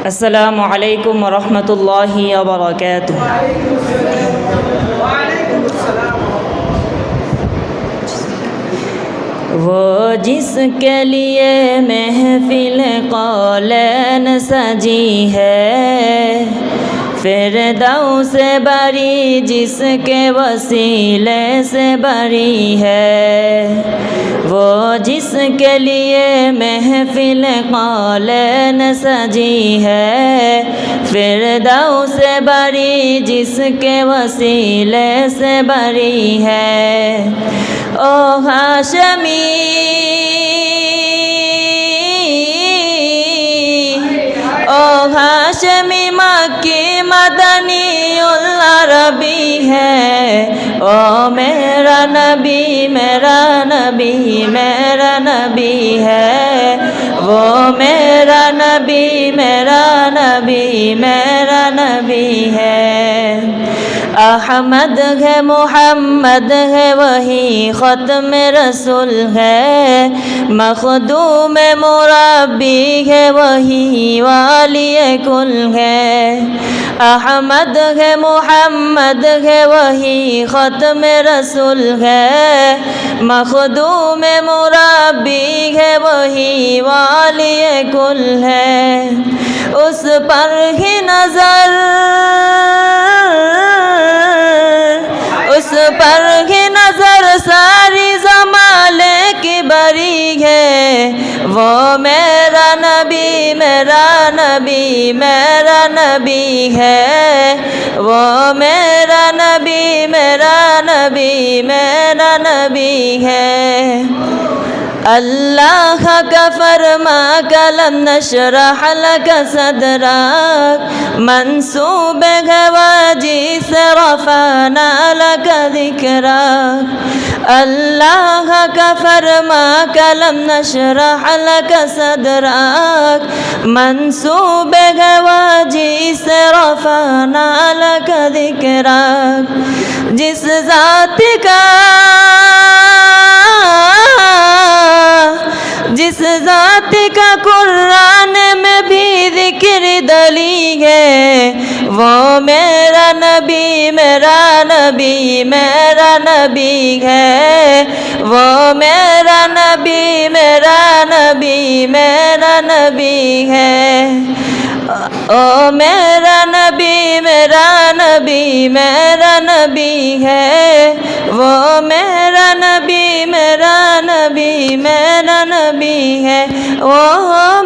السلام علیکم ورحمۃ اللہ وبرکاتہ۔ وہ جس کے لیے محفل قولین سجی ہے، فردوس سے بری جس کے وسیلے سے بری ہے۔ وہ جس کے لیے محفل قولین سجی ہے، فردوس سے بری جس کے وسیلے سے بری ہے۔ او ہاشمی ہاشمی مکی مدنی العربی ہے۔ او میرا نبی میرا نبی میرا نبی ہے۔ وہ میرا نبی میرا نبی میرا نبی ہے۔ احمد ہے محمد ہے وہی ختم رسول ہے، مخدوم مربی ہے وہی والی کل ہے۔ احمد ہے محمد ہے وہی ختم رسول ہے، مخدوم مربی ہے وہی والی کل ہے۔ اس پر ہی نظر اس پر ہی نظر ساری زمانے کی بری ہے۔ وہ میرا نبی میرا نبی میرا نبی ہے۔ وہ میرا نبی میرا نبی میرا نبی ہے۔ اللہ کا فرما کلم نشرح لک صدرک، منسوب ہے وجی سے رفعنا لک ذکرک۔ اللہ کا فرما کلم نشرح لک صدرک، منسوب ہے وجی سے رفعنا لک ذکرک۔ جس ذات کا قرآن میں بھی ذکر دلی ہے، وہ میرا نبی میرا نبی میرا نبی ہے۔ وہ میرا نبی میرا نبی میرا نبی ہے۔ او میرا نبی میرا نبی میرا نبی ہے۔ وہ میرا نبی میرا نبی میرا نبی ہے۔ وہ